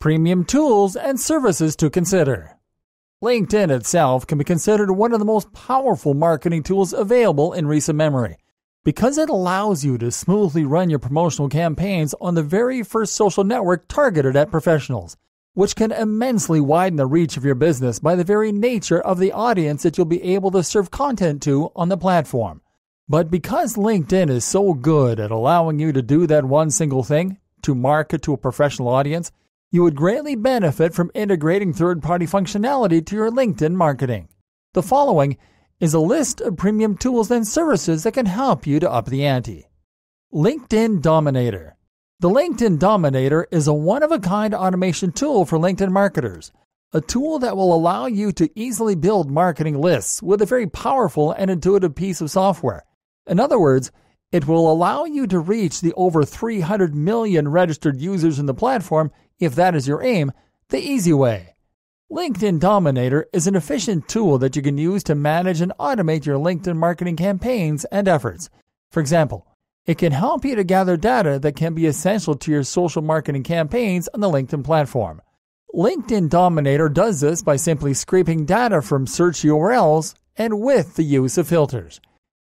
Premium tools and services to consider. LinkedIn itself can be considered one of the most powerful marketing tools available in recent memory, because it allows you to smoothly run your promotional campaigns on the very first social network targeted at professionals, which can immensely widen the reach of your business by the very nature of the audience that you'll be able to serve content to on the platform. But because LinkedIn is so good at allowing you to do that one single thing, to market to a professional audience, you would greatly benefit from integrating third-party functionality to your LinkedIn marketing. The following is a list of premium tools and services that can help you to up the ante. LinkedIn Dominator. The LinkedIn Dominator is a one-of-a-kind automation tool for LinkedIn marketers, a tool that will allow you to easily build marketing lists with a very powerful and intuitive piece of software. In other words, it will allow you to reach the over 300 million registered users in the platform, if that is your aim, the easy way. LinkedIn Dominator is an efficient tool that you can use to manage and automate your LinkedIn marketing campaigns and efforts. For example, it can help you to gather data that can be essential to your social marketing campaigns on the LinkedIn platform. LinkedIn Dominator does this by simply scraping data from search URLs and with the use of filters.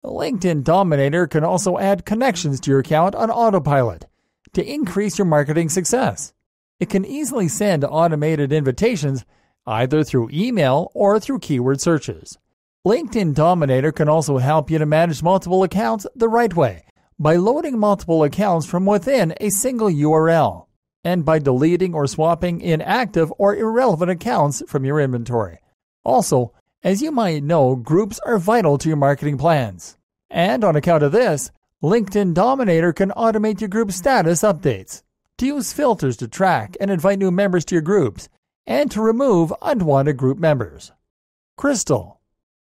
LinkedIn Dominator can also add connections to your account on autopilot to increase your marketing success. It can easily send automated invitations either through email or through keyword searches. LinkedIn Dominator can also help you to manage multiple accounts the right way by loading multiple accounts from within a single URL and by deleting or swapping inactive or irrelevant accounts from your inventory. Also, as you might know, groups are vital to your marketing plans. And on account of this, LinkedIn Dominator can automate your group status updates, to use filters to track and invite new members to your groups, and to remove unwanted group members. Crystal.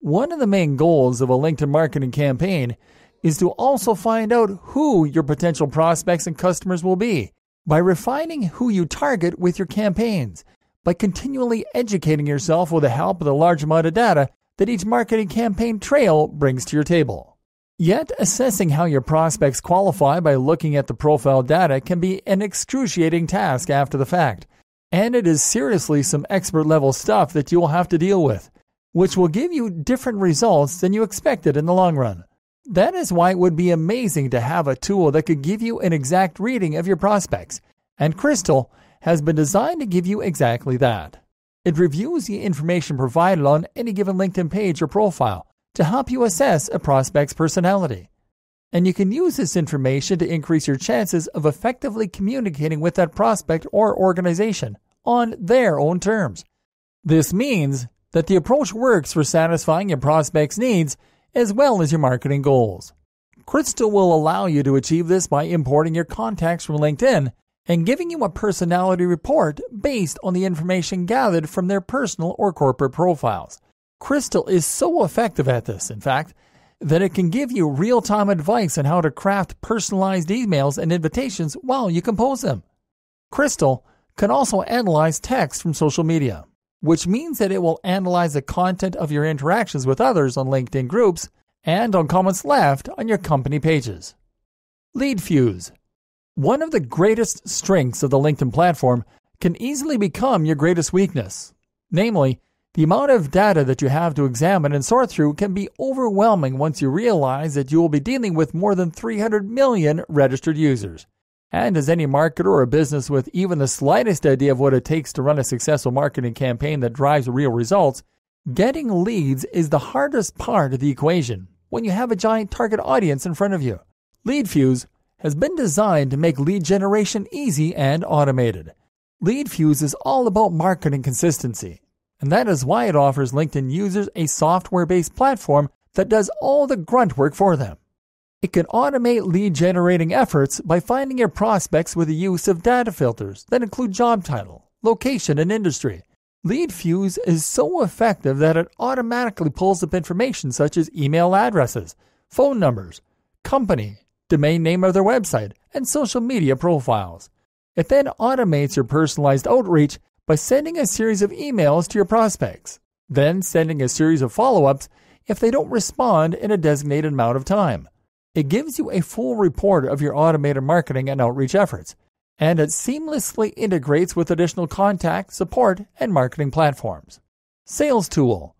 One of the main goals of a LinkedIn marketing campaign is to also find out who your potential prospects and customers will be by refining who you target with your campaigns, by continually educating yourself with the help of the large amount of data that each marketing campaign trail brings to your table. Yet, assessing how your prospects qualify by looking at the profile data can be an excruciating task after the fact, and it is seriously some expert-level stuff that you will have to deal with, which will give you different results than you expected in the long run. That is why it would be amazing to have a tool that could give you an exact reading of your prospects, and Crystal has been designed to give you exactly that. It reviews the information provided on any given LinkedIn page or profile to help you assess a prospect's personality. And you can use this information to increase your chances of effectively communicating with that prospect or organization on their own terms. This means that the approach works for satisfying your prospect's needs as well as your marketing goals. Crystal will allow you to achieve this by importing your contacts from LinkedIn and giving you a personality report based on the information gathered from their personal or corporate profiles. Crystal is so effective at this, in fact, that it can give you real-time advice on how to craft personalized emails and invitations while you compose them. Crystal can also analyze text from social media, which means that it will analyze the content of your interactions with others on LinkedIn groups and on comments left on your company pages. LeadFuse. One of the greatest strengths of the LinkedIn platform can easily become your greatest weakness. Namely, the amount of data that you have to examine and sort through can be overwhelming once you realize that you will be dealing with more than 300 million registered users. And as any marketer or a business with even the slightest idea of what it takes to run a successful marketing campaign that drives real results, getting leads is the hardest part of the equation when you have a giant target audience in front of you. LeadFuse has been designed to make lead generation easy and automated. LeadFuse is all about marketing consistency, and that is why it offers LinkedIn users a software-based platform that does all the grunt work for them. It can automate lead-generating efforts by finding your prospects with the use of data filters that include job title, location, and industry. LeadFuse is so effective that it automatically pulls up information such as email addresses, phone numbers, company, domain name of their website, and social media profiles. It then automates your personalized outreach by sending a series of emails to your prospects, then sending a series of follow-ups if they don't respond in a designated amount of time. It gives you a full report of your automated marketing and outreach efforts, and it seamlessly integrates with additional contact, support, and marketing platforms. Sales Tool.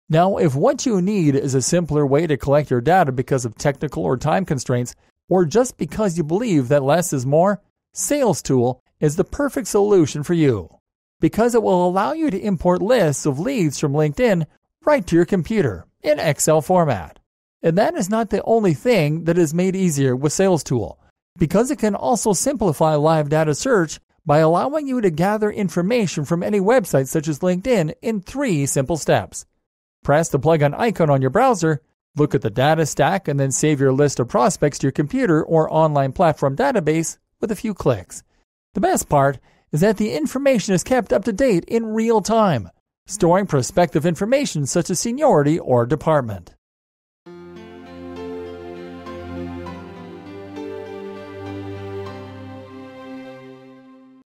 Now, if what you need is a simpler way to collect your data because of technical or time constraints, or just because you believe that less is more, Sales Tool is the perfect solution for you, because it will allow you to import lists of leads from LinkedIn right to your computer in Excel format. And that is not the only thing that is made easier with Sales Tool, because it can also simplify live data search by allowing you to gather information from any website such as LinkedIn in 3 simple steps. Press the plug-in icon on your browser, look at the data stack, and then save your list of prospects to your computer or online platform database with a few clicks. The best part is that the information is kept up to date in real time, storing prospective information such as seniority or department.